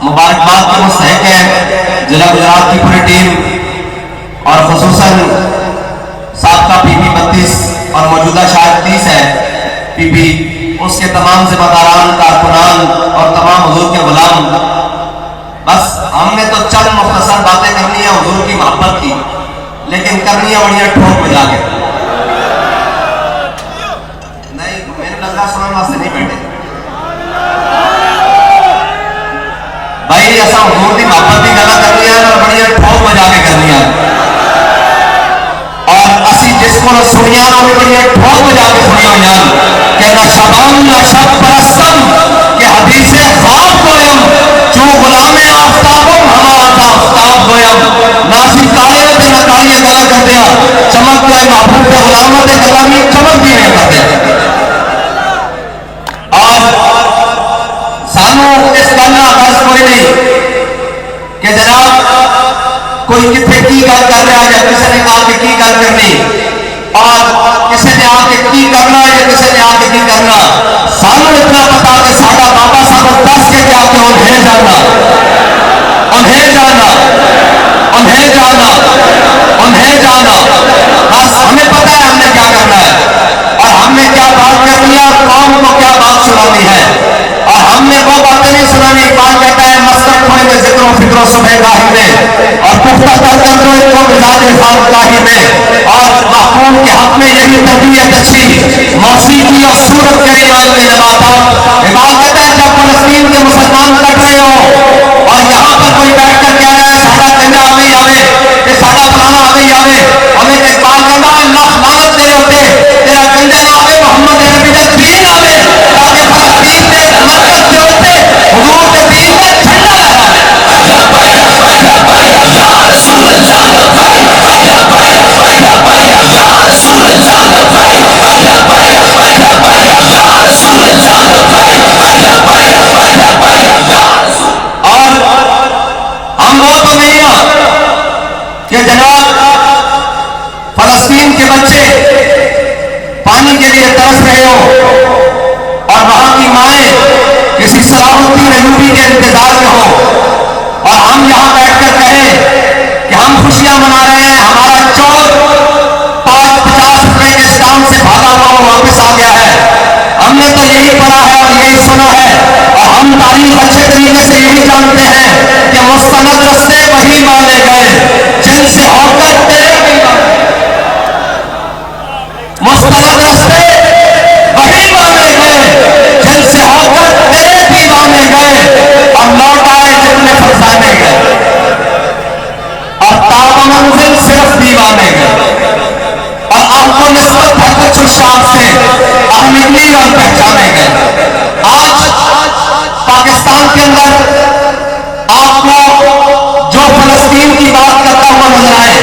مبارکباد کے مستحق ہے ضلع گجرات کی پوری ٹیم اور خصوصاً سابقہ پی پی 32 اور موجودہ شاید 30 ہے پی پی، اس کے تمام ذمہ داران، کارکنان اور تمام حضور کے غلام. بس ہم نے تو چند مختصر باتیں کرنی ہے حضور کی محبت کی، لیکن کرنی ہے بڑھیا ٹھوک بجا کے. نہیں میرے لگا سننے واسطے نہیں بیٹھے بھائی، ایسا حضور کی محبت کی گلا کرنی ہے اور بڑھیا ٹھوک بجا کے کرنی ہے. اور اسی جس کو سنیا وہ بھی بڑھیا ٹھوک بجا کے سنیا ہوئی کہ نہ شبان نہ شب پرستم کہ حدیث خواب گویم جو غلام آفتابم ہما تا آفتاب گویم نہ ستارے تے نہ کاریہ گلا کر دیا چمک گئے محبوب کے غلامت کلامی چمک بھی نہیں کرتے. اور سانو اس کرنا غرض کوئی نہیں کہ جناب کوئی کتنے کی گل کر رہا ہے یا کسی نے آ کے کی گل کرنی اور کسی نے آ کے کی کرنا یا کسی نے آ کے کی کرنا. سانو اتنا پتا کہ سارا بابا صاحب دس کے جا کے انہیں جانا انہیں جانا انہیں جانا انہیں جانا. بس ہمیں پتا ہے ہم نے کیا کرنا ہے اور ہم نے کیا بات کرنی ہے اور قوم کو کیا بات سنانی ہے. اور ہم نے وہ باتیں نہیں سنانی. اقبال کہتا ہے مسکٹ کھوئے میں ذکر و فکر و صبح گاہی میں اور پختہ کر کر دو ایک کو مزاج خام گاہی میں. اور محکوم کے حق میں یہی تربیت اچھی موسیقی اور صورت کے ایمان میں نباتات. اقبال کہتا ہے جب فلسطین کے مسلمان کٹ رہے ہو اور یہاں پر کوئی بیٹھ کر کہہ رہا ہے سارا گنجا آگے آوے کہ سارا فلانا آگے آوے ہمیں اقبال کہتا ہے اللہ لعنت دے ہوتے تیرا گنجا نہ آوے محمد عربی کا دین آوے تاکہ فلسطین کے مرکز کے ہوتے حضور کے دین کا جھنڈا لہرائے. کہ جناب فلسطین کے بچے پانی کے لیے ترس رہے ہو اور وہاں کی مائیں کسی صلاح الدین ایوبی کے انتظار میں ہو اور ہم یہاں بیٹھ کر کہیں کہ ہم خوشیاں منا رہے ہیں ہمارا چور 50 روپے کے اسٹام سے بھاگا ہوا وہ واپس آ گیا ہے. ہم نے تو یہی پڑھا ہے اور یہی سنا ہے اور ہم تاریخ اچھے طریقے سے یہی جانتے ہیں کہ مستند رستے وہی مانے گئے جن سے ہو کر تیرے بھی مستند رستے وہی مانے گئے جن سے ہو کر تیرے بھی مانے گئے اور لوٹ آئے جتنے فرزانے گئے اور تاب منزل صرف دیوانے گئے. اور آپ کو نسبت ہے کچھ شام سے احمدی اور پہچانے گئے. آج پاکستان کے اندر آپ کو جو فلسطین کی بات کرتا ہوا نظر آئے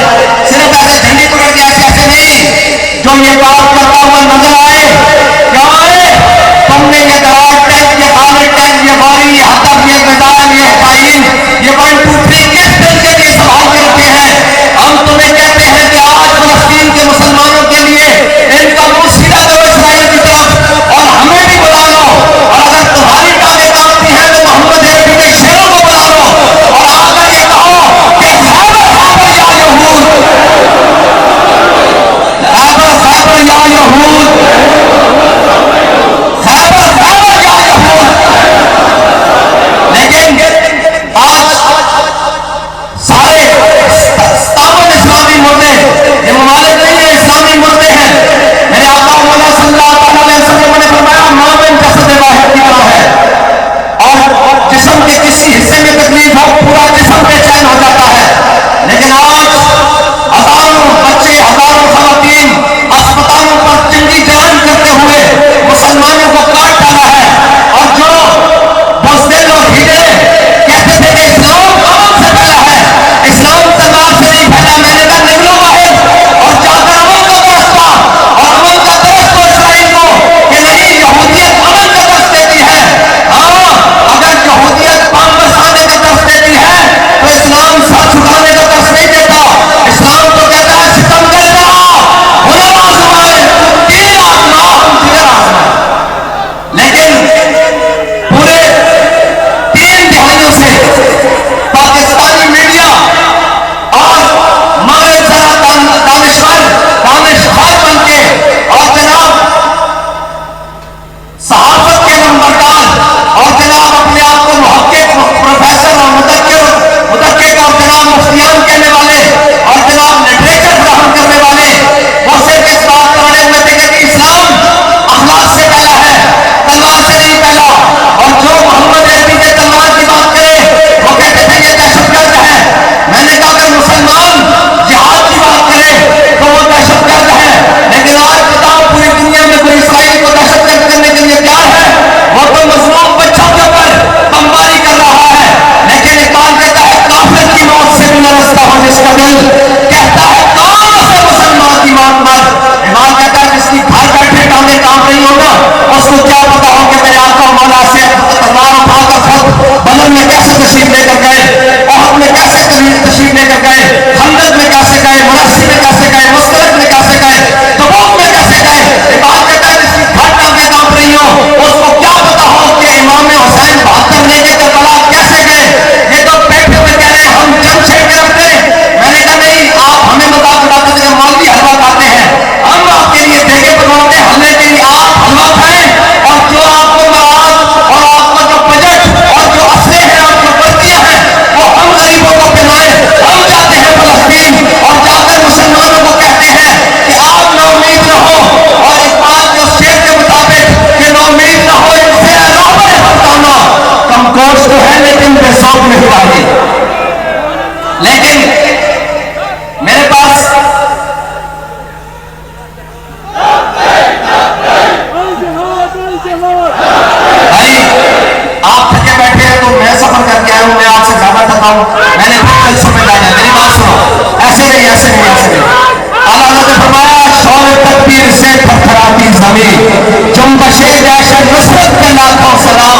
صرف ایسے جھنڈی پکڑ کے ایسے نہیں جو یہ بات کرتا ہوا نظر آئے کیا آئے تم نے یہ دراز ٹینک یہ خالد ٹینک یہ باری یہ ہتف یہ میزائل یہ فائن یہ 1 2 3 کس دل کے لیے سنبھال کے رکھے ہیں. ہم تمہیں کہتے ہیں کہ آج فلسطین کے مسلمانوں کے لیے ان کا منہ سیدھا کرو اسرائیل کی طرف اور ہمیں بھی بلا لو اور اگر تمہاری ٹانگیں کانپتی ہیں تو محمد عربی کے شیروں کو بلا لو اور آ کر یہ کہو کہ خیبر خیبر یا یہود خیبر خیبر یا یہود خیبر خیبر یا یہود. لیکن آج چاہیے. لیکن میرے پاس بھائی آپ تھکے بیٹھے ہیں تو میں سفر کر کے آیا ہوں, میں آپ سے زیادہ تھکا ہوں, میں نے خود کل سمجھ آیا. میری بات سنو, ایسے نہیں ایسے نہیں ایسے نہیں. اللہ نے فرمایا شور تکبیر سے تھرتھراتی زمین, جنبش دہشت نصرت کے لاکھوں سلام